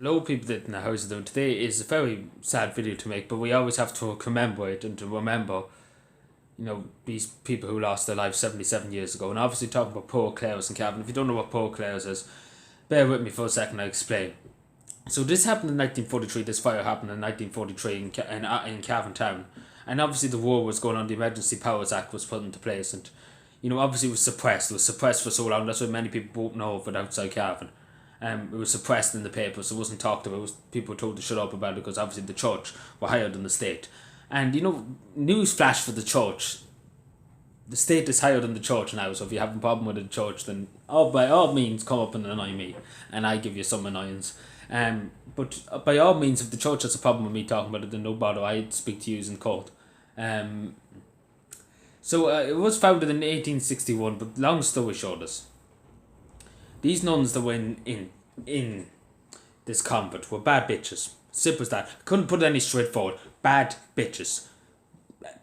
A lot of people that in the house are doing today is a very sad video to make, but we always have to commemorate and to remember, these people who lost their lives 77 years ago. And obviously talking about poor Clares and Cavan. If you don't know what poor Clares is, bear with me for a second, I'll explain. So this happened in 1943, this fire happened in 1943 in Cavan Town. And obviously the war was going on, the Emergency Powers Act was put into place, and obviously it was suppressed. It was suppressed for so long, that's why many people won't know of it outside Cavan. It was suppressed in the paper, so it wasn't talked about. People were told to shut up about it because obviously the church were higher than the state. And news flash for the church. The state is higher than the church now, so if you have a problem with the church, then by all means come up and annoy me, and I give you some annoyance. But by all means, if the church has a problem with me talking about it, then no bother, I'd speak to you in court. So it was founded in 1861, but long story short is, these nuns that were in this convent were bad bitches. Simple as that. Couldn't put it any straightforward. Bad bitches.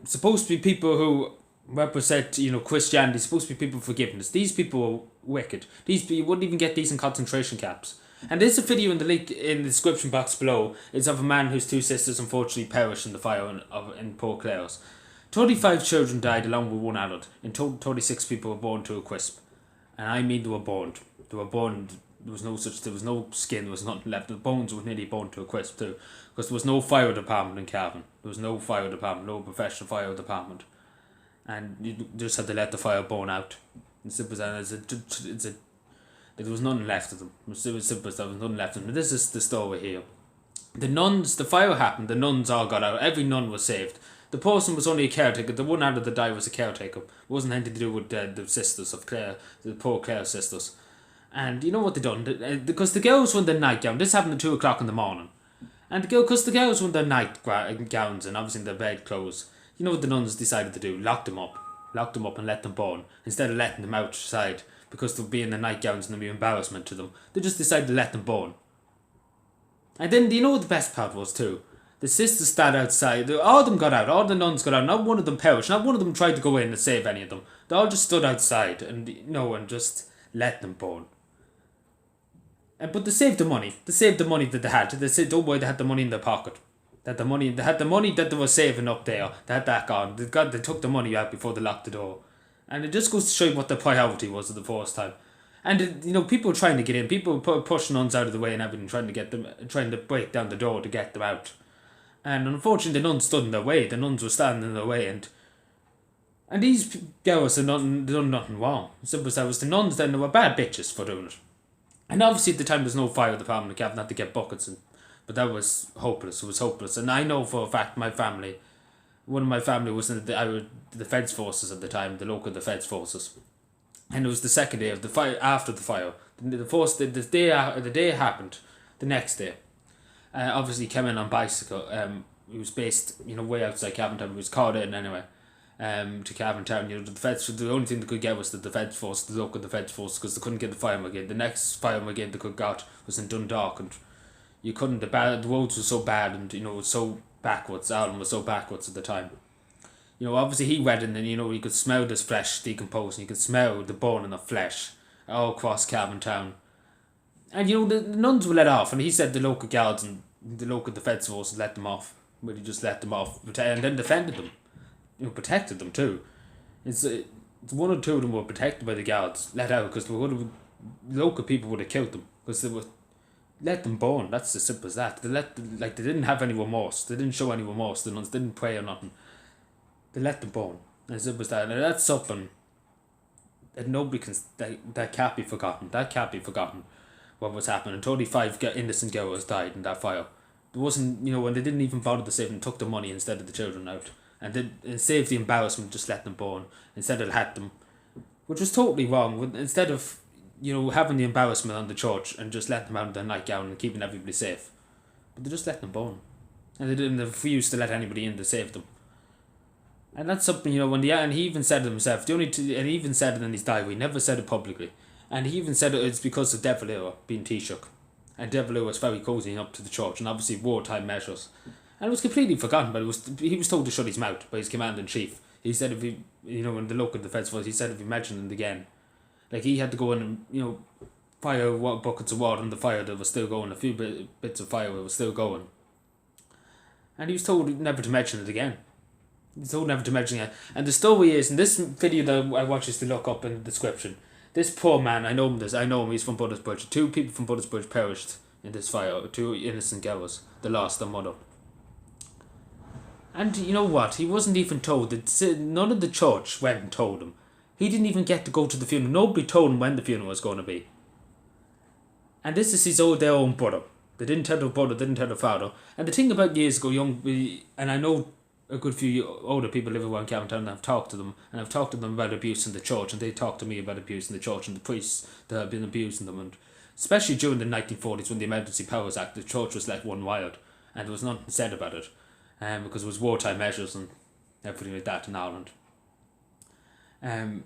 Supposed to be people who represent, Christianity. Supposed to be people of forgiveness. These people were wicked. You wouldn't even get decent concentration camps. And there's a video in the link in the description box below. It's of a man whose two sisters unfortunately perished in the fire in Port Clares. 25 children died along with one adult. In total, 36 people were born to a crisp. And I mean they were burned. They were burned. There was no skin, there was nothing left. The bones were nearly burned to a crisp too. Because there was no fire department in Cavan. There was no fire department, no professional fire department. And you just had to let the fire burn out. And simple as that, there was nothing left of them. It was simple as that, there was nothing left of them. This is the story here. The fire happened, the nuns all got out, every nun was saved. The person was only a caretaker, the one out of the die was a caretaker. It wasn't anything to do with the sisters of Clare, the poor Clare sisters. And you know what they done? Because the girls were in their nightgown, this happened at 2 o'clock in the morning. And because the girls were in their nightgowns and obviously in their bed clothes, you know what the nuns decided to do? Lock them up and let them burn, instead of letting them outside, because they'll be in their nightgowns and there'll be embarrassment to them. They just decided to let them burn. And then, you know what the best part was too? The sisters stood outside, all of them got out, all the nuns got out, not one of them perished, not one of them tried to go in and save any of them. They all just stood outside and, and just let them burn. But they saved the money. They saved the money that they had. They said, don't worry, they had the money in their pocket. They had the money that they were saving up there. They had that gone. They took the money out before they locked the door. And it just goes to show you what the priority was at the first time. And, people were trying to get in. People were pushing nuns out of the way and everything, trying to break down the door to get them out. And unfortunately, the nuns stood in their way. The nuns were standing in their way. And these girls had done nothing wrong. Simple as that was the nuns then, they were bad bitches for doing it. And obviously at the time there was no fire department, the captain had to get buckets, but that was hopeless. It was hopeless. And I know for a fact one of my family was in the defence forces at the time, the local defence forces. And it was the second day of the fire, after the fire. The day happened, the next day. Obviously he came in on bicycle. He was based, way outside Cavan Town. He was called in anyway. To Cavan Town, the only thing they could get was the defence force, the local defence force, because they couldn't get the fire brigade. The next fire brigade they could got was in Dundalk, and you couldn't. The roads were so bad, and it was so backwards. Ireland was so backwards at the time. Obviously he went in, and you could smell this flesh decomposing. You could smell the bone and the flesh all across Cavan Town, and the nuns were let off, and he said the local guards and the local defence force let them off. But he just let them off, and then defended them. Protected them too. It's one or two of them were protected by the guards, let out, because local people would have killed them, because they would let them burn. That's as simple as that. They didn't have any remorse. They didn't show any remorse. The nuns didn't pray or nothing. They let them burn. As simple as that. And that's something that nobody can. That can't be forgotten. That can't be forgotten. What was happening? 35 innocent girls died in that fire. There wasn't, when they didn't even bother to save them, took the money instead of the children out. And then save the embarrassment, just let them burn instead of let them, which was totally wrong. Instead of having the embarrassment on the church and just let them out in their nightgown and keeping everybody safe, but they just let them burn, and they didn't refuse to let anybody in to save them. And that's something and he even said it himself. And he even said it in his diary. He never said it publicly, and he even said it's because of Devil era being Taoiseach, and Devil era was very cozying up to the church, and obviously wartime measures. And it was completely forgotten, but he was told to shut his mouth by his commander-in-chief. He said if he, in the local defence force, he said if he mentioned it again, he had to go in and, fire buckets of water in the fire that was still going. A few bits of fire was still going. And he was told never to mention it again. He was told never to mention it. And the story is, in this video that I want you to look up in the description, this poor man, I know him, he's from Buttersbridge. 2 people from Buttersbridge perished in this fire. 2 innocent girls. They lost their mother. And you know what? He wasn't even told. None of the church went and told him. He didn't even get to go to the funeral. Nobody told him when the funeral was going to be. And this is their own brother. They didn't tell their brother, they didn't tell their father. And the thing about years ago, and I know a good few older people living around Cavan and I've talked to them. And I've talked to them about abuse in the church. And they talked to me about abuse in the church and the priests that have been abusing them. And especially during the 1940s when the Emergency Powers Act, the church was left one wild. And there was nothing said about it. Because it was wartime measures and everything like that in Ireland. And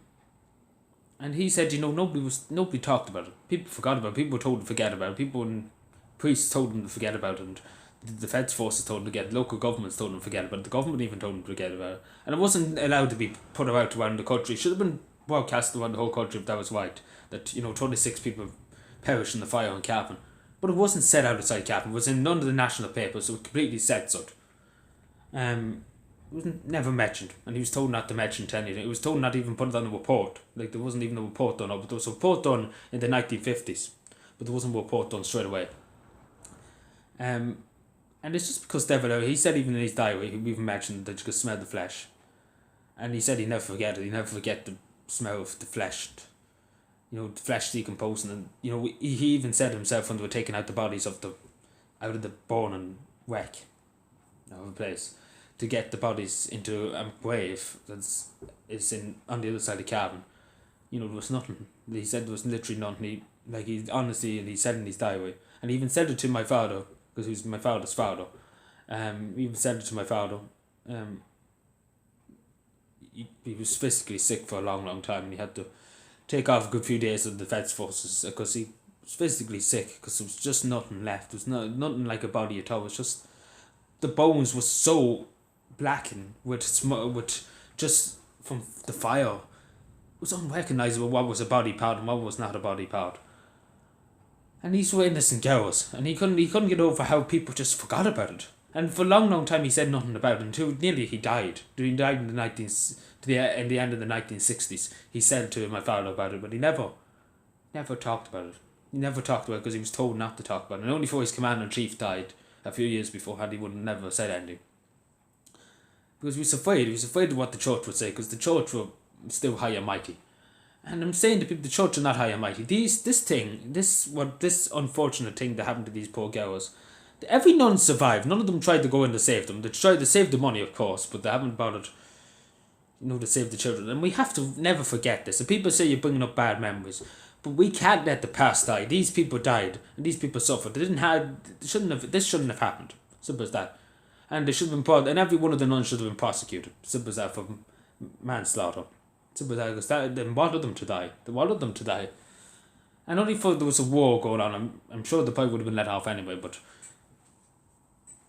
he said, nobody talked about it. People forgot about it. People were told to forget about it. People and priests told them to forget about it. And the defence forces told them to forget. Local governments told them to forget about it. The government even told them to forget about it. And it wasn't allowed to be put out around the country. It should have been broadcast around the whole country if that was right. That 26 people perished in the fire in Cavan. But it wasn't said outside Cavan. It was in none of the national papers. So it was completely censored. It was never mentioned, and he was told not to mention anything. He was told not to even put it on a report. Like, there wasn't even a report done, but there was a report done in the 1950s, but there wasn't a report done straight away. And it's just because he said even in his diary, he even mentioned that you could smell the flesh. And he said he'd never forget it. He'd never forget the smell of the flesh, the flesh decomposing. And, he even said himself when they were taking out the bodies out of the burning wreck of the place, to get the bodies into a grave that's on the other side of Cavan. There was nothing. He said there was literally nothing. He said in his diary, and he even said it to my father, because he was my father's father. He even said it to my father. He was physically sick for a long, long time, and he had to take off a good few days of the defence forces because he was physically sick, because there was just nothing left. There was nothing like a body at all. It was just the bones were so blackened with just from the fire. It was unrecognisable what was a body part and what was not a body part. And these were innocent girls, and he couldn't get over how people just forgot about it. And for a long, long time he said nothing about it until nearly he died. He died in the end of the 1960s. He said to my father about it, but he never talked about it. He never talked about it because he was told not to talk about it. And only before his commander-in-chief died a few years beforehand, he would have never said anything. Because he was afraid of what the church would say, because the church were still high and mighty. And I'm saying to people, the church are not high and mighty. This unfortunate thing that happened to these poor girls, every nun survived. None of them tried to go in to save them. They tried to save the money, of course, but they haven't bothered, to save the children. And we have to never forget this. And people say you're bringing up bad memories, but we can't let the past die. These people died, and these people suffered. This shouldn't have happened. Simple as that. And they should have been and every one of the nuns should have been prosecuted. Simple as that, for manslaughter. Simple as that, because they wanted them to die. They wanted them to die. And only for there was a war going on, I'm sure the probably would have been let off anyway, but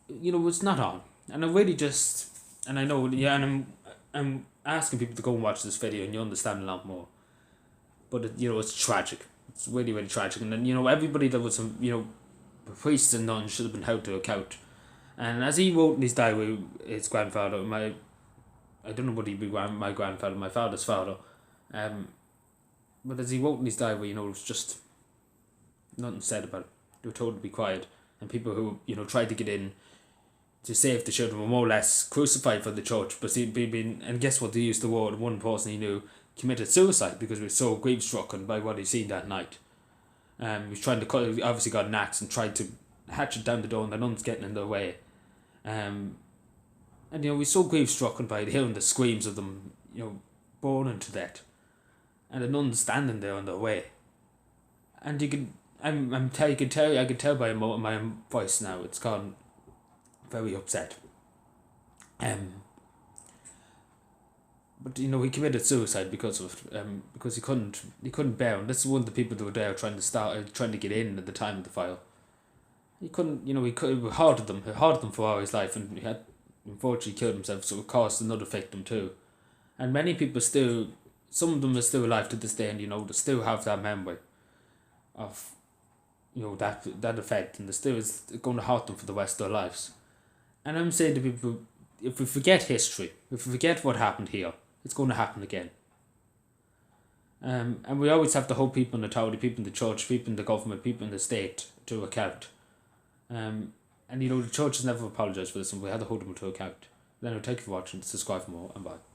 it's not on. And I really and I know, and I'm asking people to go and watch this video and you understand a lot more. But it's tragic. It's really, really tragic. And then, everybody that was, priests and nuns should have been held to account. And as he wrote in his diary, his grandfather, I don't know what he'd be my grandfather, my father's father, but as he wrote in his diary, it was just nothing said about it. They were told to be quiet, and people who tried to get in to save the children were more or less crucified for the church. But and guess what? They used the word. One person he knew committed suicide because he was so grief-stricken by what he'd seen that night. He was trying to he obviously got an axe and tried to hatch it down the door, and the nuns getting in their way. And we were so grief-stricken by hearing the screams of them, burning to death, and the nuns standing there on their way. And you could, I could tell by my voice now, it's gone very upset. But he committed suicide because he couldn't bear, and this is one of the people that were there trying to get in at the time of the fire. He couldn't, it haunted them for all his life, and he had unfortunately killed himself, so it caused another victim too. And many people some of them are still alive to this day, and they still have that memory. of that effect, and still is going to haunt them for the rest of their lives. And I'm saying to people, if we forget history, if we forget what happened here, it's going to happen again. And we always have to hold people in authority, people in the church, people in the government, people in the state to account. And the church has never apologised for this, and we have to hold them to account. Then I'll thank you for watching. Subscribe for more, and bye.